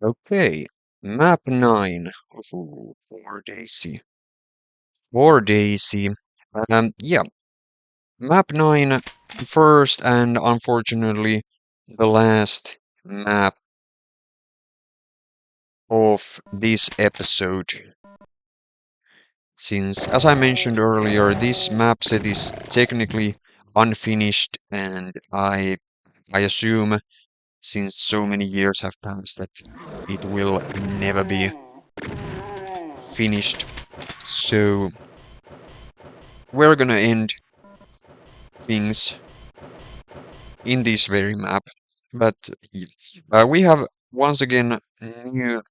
Okay, map 9. Ooh, poor Daisy. Poor Daisy. Yeah, map 9, first and unfortunately the last map of this episode. Since, as I mentioned earlier, this map set is technically unfinished, and I assume, since so many years have passed, that it will never be finished. So we're gonna end things in this very map. But we have once again new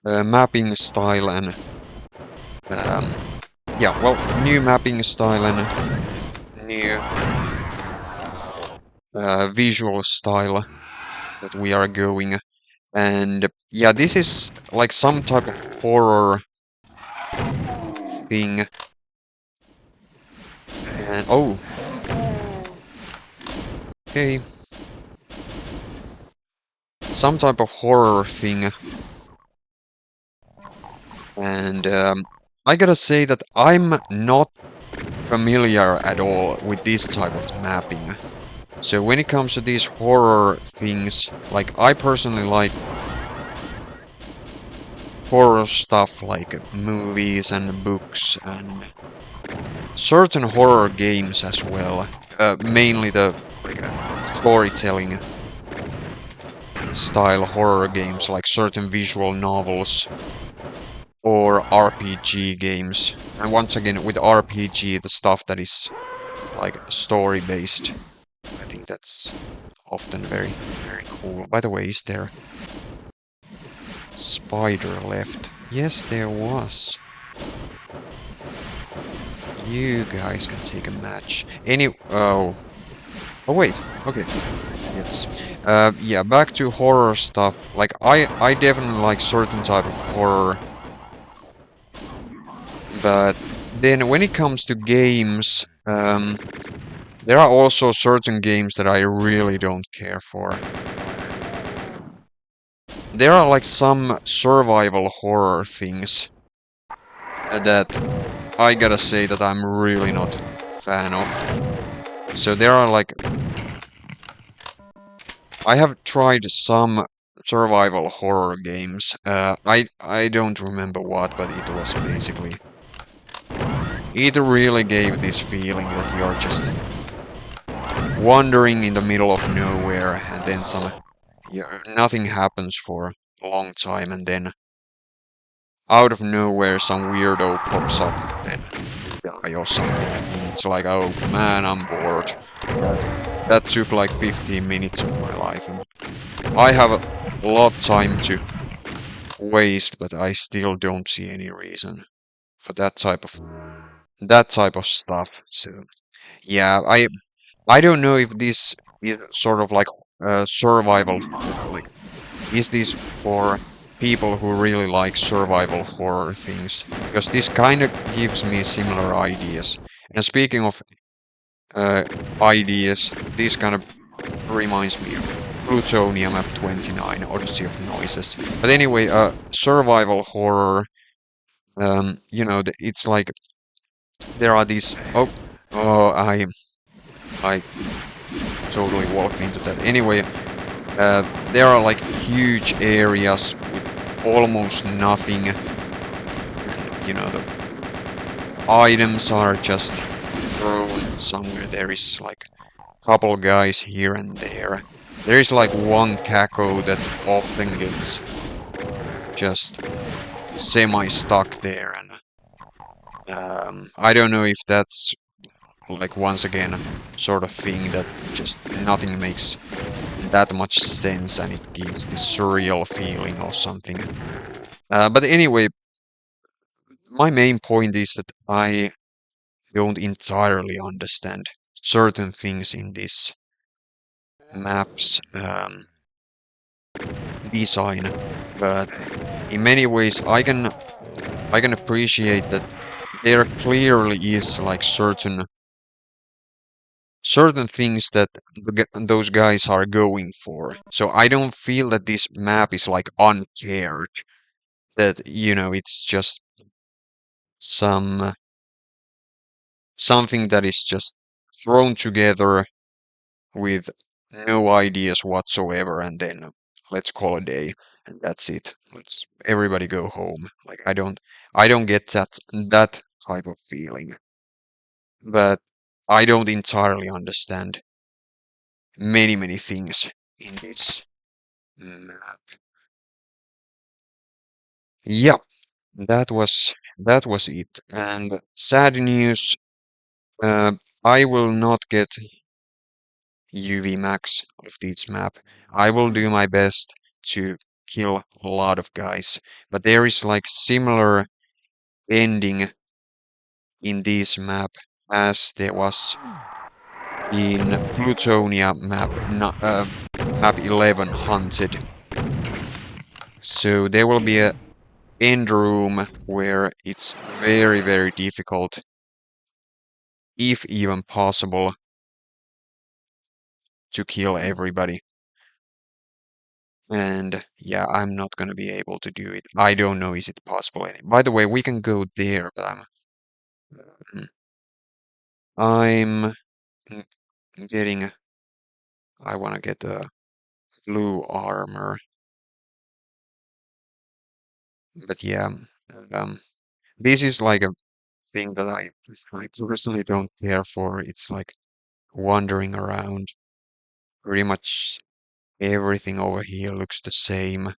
mapping style and um, yeah, well, new mapping style and new visual style that we are going. And yeah, this is like some type of horror thing. And oh, okay, some type of horror thing. And I gotta say that I'm not familiar at all with this type of mapping. So when it comes to these horror things, like I personally like horror stuff like movies and books and certain horror games as well. Mainly the storytelling style horror games like certain visual novels or RPG games. And once again with RPG the stuff that is like story based. I think that's often very, very cool. By the way, is there spider left? Yes, there was. You guys can take a match. Oh. Oh wait, okay. Yes. Yeah, back to horror stuff. Like, I definitely like certain type of horror. But then when it comes to games, there are also certain games that I really don't care for. There are like some survival horror things that I gotta say that I'm really not a fan of. So there are like, I have tried some survival horror games. I don't remember what, but it was basically, it really gave this feeling that you're just wandering in the middle of nowhere, and then nothing happens for a long time, and then out of nowhere some weirdo pops up and then you die or something. And it's like, oh man, I'm bored. That took like 15 minutes of my life, and I have a lot of time to waste, but I still don't see any reason for that type of stuff. So yeah, I don't know if this is sort of like survival, like is this for people who really like survival horror things? Because this kind of gives me similar ideas. And speaking of ideas, this kind of reminds me of Plutonium Map 29, Odyssey of Noises. But anyway, survival horror, it's like there are these. Oh, I totally walked into that. Anyway, there are like huge areas with almost nothing. And, the items are just thrown somewhere. There is like a couple guys here and there. There is like one Kako that often gets just semi-stuck there, and I don't know if that's like once again sort of thing that just nothing makes that much sense and it gives this surreal feeling or something. But anyway, my main point is that I don't entirely understand certain things in this map's design, but in many ways I can appreciate that there clearly is like certain certain things that those guys are going for. So I don't feel that this map is like uncared. That, you know, it's just some something that is just thrown together with no ideas whatsoever, and then let's call a day, and that's it. Let's everybody go home. Like I don't get that type of feeling. But I don't entirely understand many things in this map. Yeah, that was it. And sad news, uh, I will not get UV max of this map. I will do my best to kill a lot of guys, but there is like similar ending in this map as there was in Plutonia map, map 11 Hunted. So there will be a end room where it's very difficult, if even possible, to kill everybody. And yeah, I'm not gonna be able to do it. I don't know is it possible. By the way, we can go there, but mm, I'm mm, getting. I wanna get a blue armor, but yeah, um, this is like a thing that I personally don't care for. It's like wandering around. Pretty much everything over here looks the same.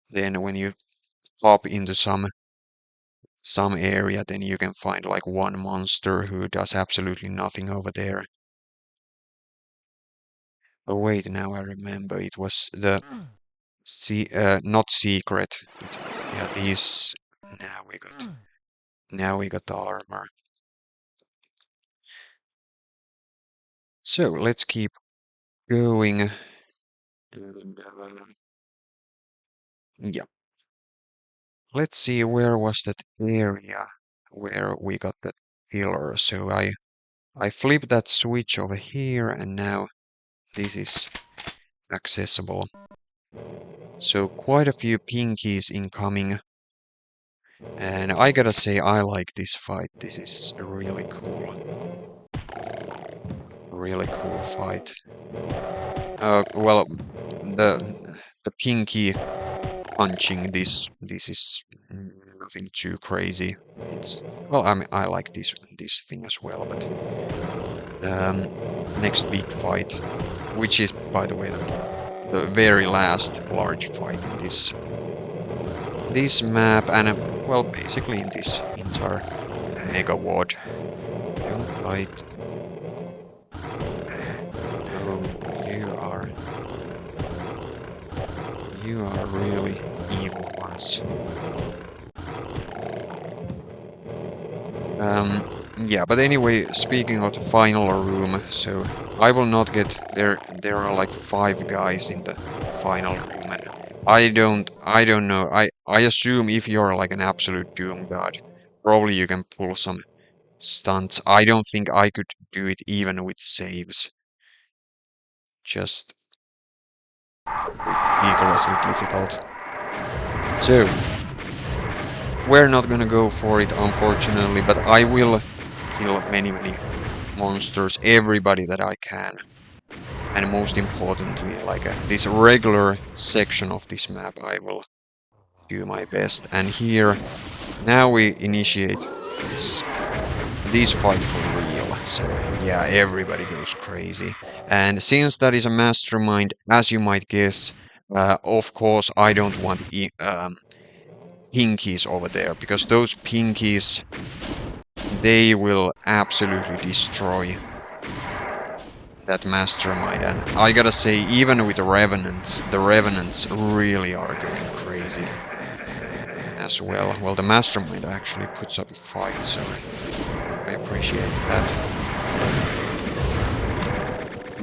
Then when you pop into some area, then you can find like one monster who does absolutely nothing over there. Oh wait, now I remember it was the not secret, but yeah, these now we got the armor. So let's keep going. And, yeah, let's see where was that area where we got that pillar. So I flip that switch over here, and now this is accessible. So quite a few pinkies incoming, and I gotta say I like this fight. This is a really cool fight. Well, the pinky punching this is nothing too crazy. It's well, I mean I like this thing as well, but um, next big fight, which is by the way the very last large fight in this map, and well, basically in this entire mega ward. Don't fight. Oh, you are really evil ones. Yeah, but anyway, speaking of the final room, so I will not get there. There are like 5 guys in the final room, and I don't know. I assume if you're like an absolute doom god, probably you can pull some stunts. I don't think I could do it even with saves. Just ridiculously difficult. So we're not gonna go for it, unfortunately, but I will kill many monsters, everybody that I can. And most importantly, like this regular section of this map, I will do my best. And here, now we initiate this fight for real. So yeah, everybody goes crazy. And since that is a mastermind, as you might guess, of course I don't want pinkies over there, because those pinkies, they will absolutely destroy that mastermind. And I gotta say, even with the revenants really are going crazy as well. Well, the mastermind actually puts up a fight, so I appreciate that.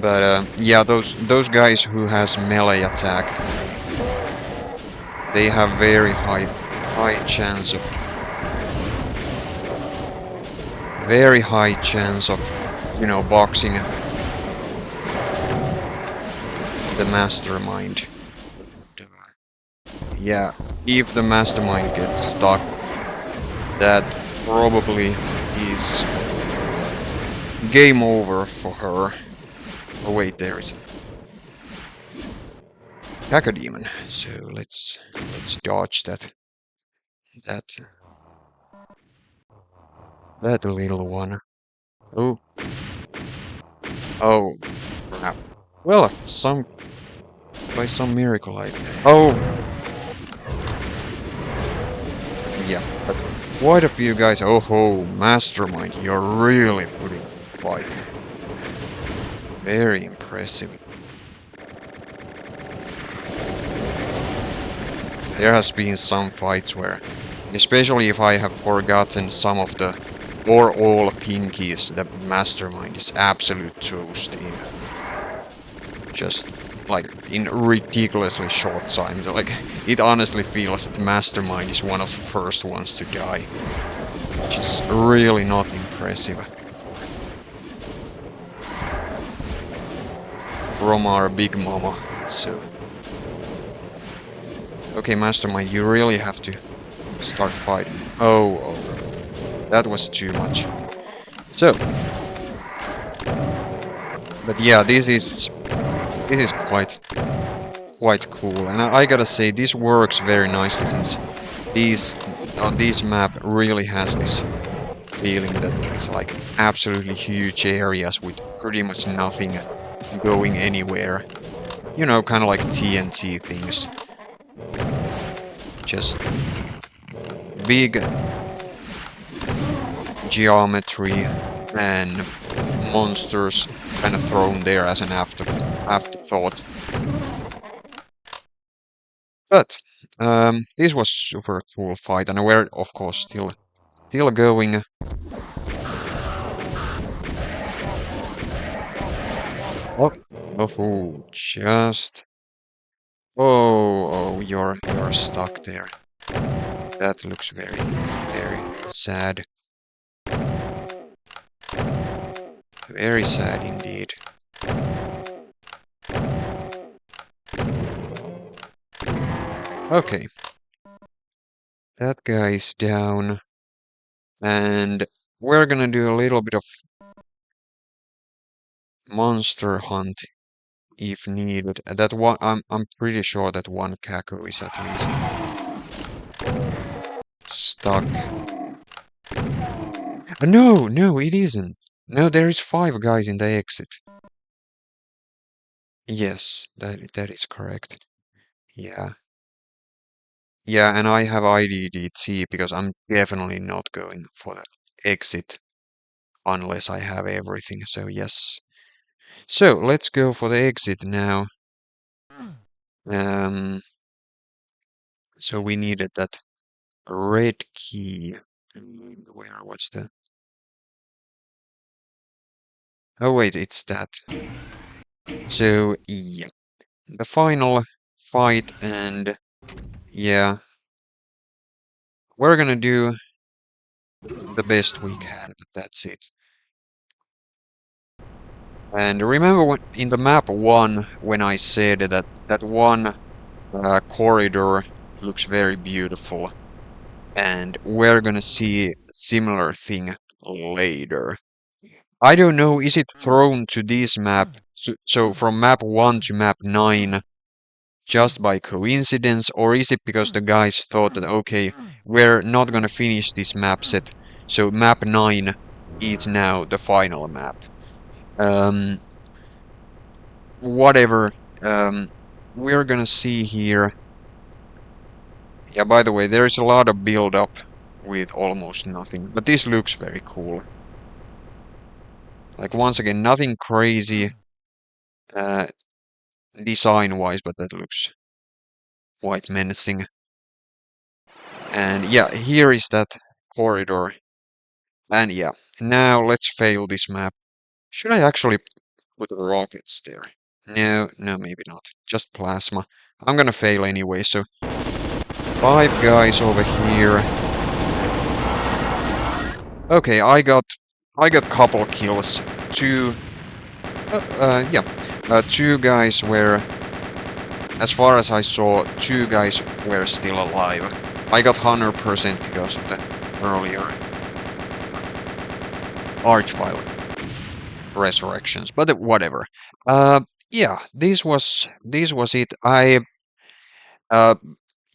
But yeah, those guys who has melee attack, they have very high chance of you know, boxing the mastermind. Yeah, if the mastermind gets stuck, that probably is game over for her. Oh wait, there is Cacodemon. So let's dodge that that little one. Oh oh crap. Well, by some miracle I yeah, but quite a few guys. Oh ho, mastermind, you're really putting up a fight. Very impressive. There has been some fights where, especially if I have forgotten some of the or all pinkies, the mastermind is absolute toast in just like in ridiculously short time. Like it honestly feels that the mastermind is one of the first ones to die, which is really not impressive from our big mama. So okay, mastermind, you really have to start fighting. Oh, that was too much. So, but yeah, this is quite cool, and I gotta say this works very nicely since this map really has this feeling that it's like absolutely huge areas with pretty much nothing going anywhere. You know, kind of like TNT things. Just big geometry and monsters kind of thrown there as an afterthought. But this was super cool fight, and we're of course still going. Oh, oh, just you're stuck there. That looks very sad. Very sad indeed. Okay, that guy's down, and we're gonna do a little bit of monster hunt if needed. That one, I'm pretty sure that one Kako is at least stuck. No, it isn't. No, there is 5 guys in the exit. Yes, that is correct. Yeah. Yeah, and I have IDDT because I'm definitely not going for the exit unless I have everything. So yes. So let's go for the exit now. Um, so we needed that red key. Where was the? Oh wait, it's that. So yeah, the final fight, and yeah, we're gonna do the best we can, but that's it. And remember when in the map 1 when I said that one corridor looks very beautiful, and we're gonna see similar thing later. I don't know, is it thrown to this map, so from map 1 to map 9 just by coincidence, or is it because the guys thought that okay, we're not gonna finish this map set, so map 9 is now the final map. Um, Whatever. Um, we're gonna see here. Yeah, by the way, there's a lot of build up with almost nothing, but this looks very cool. Like once again, nothing crazy uh, design-wise, but that looks quite menacing. And yeah, here is that corridor. And yeah, now let's fail this map. Should I actually put rockets there? No, maybe not. Just plasma. I'm gonna fail anyway, so 5 guys over here. Okay, I got couple kills two, yeah, two guys were, as far as I saw, two guys were still alive. I got 100% because of the earlier Archvile resurrections, but whatever. Uh, yeah, this was it. Uh,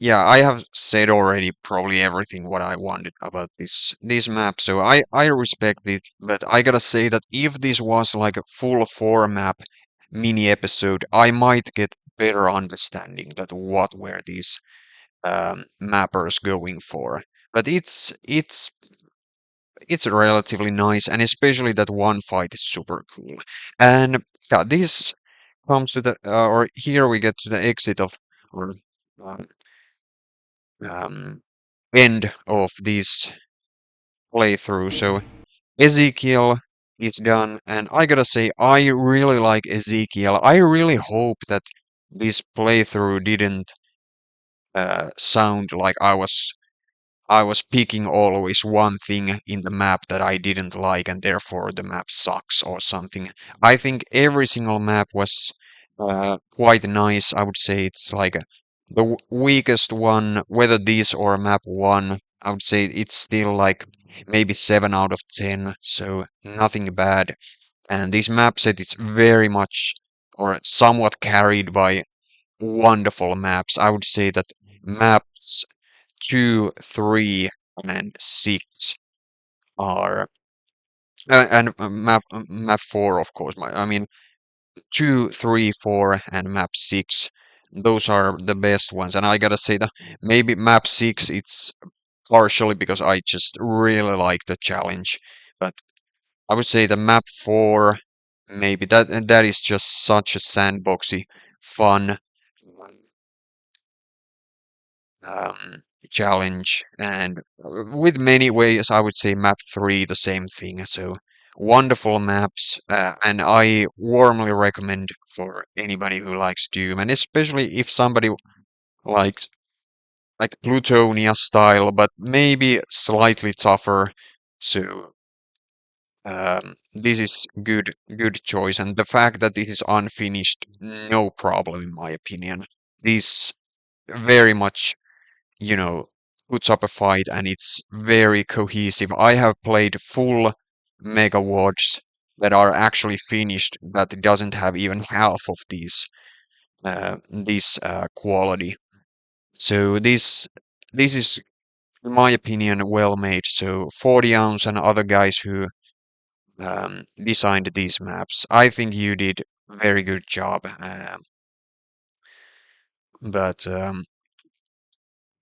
yeah, I have said already probably everything what I wanted about this map, so I respect it. But I gotta say that if this was like a full 4 map mini episode, I might get better understanding that what were these mappers going for. But it's relatively nice, and especially that one fight is super cool. And yeah, this comes to the or here we get to the exit of or uh, um, end of this playthrough. So Ezekiel is done, and I gotta say I really like Ezekiel. I really hope that this playthrough didn't sound like I was picking always one thing in the map that I didn't like, and therefore the map sucks or something. I think every single map was quite nice. I would say it's like the weakest one, whether this or map 1, I would say it's still like maybe 7 out of 10, so nothing bad. And this map set is very much or somewhat carried by wonderful maps. I would say that maps 2, 3, and 6 are, and map 4, of course. I mean, 2, 3, 4, and map 6. Those are the best ones, and I gotta say that maybe map 6 it's partially because I just really like the challenge, but I would say the map 4 maybe that is just such a sandboxy, fun challenge, and with many ways, I would say map 3 the same thing. So wonderful maps, and I warmly recommend for anybody who likes Doom, and especially if somebody likes like Plutonia style, but maybe slightly tougher. So this is good choice, and the fact that this is unfinished, no problem in my opinion. This very much puts up a fight, and it's very cohesive. I have played full mega wards that are actually finished that doesn't have even half of this quality. So this is, in my opinion, well made. So 40 ounce and other guys who designed these maps, I think you did very good job. But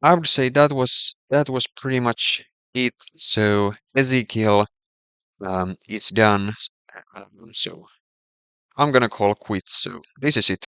I would say that was pretty much it. So Ezekiel is done. So I'm gonna call quits. So this is it.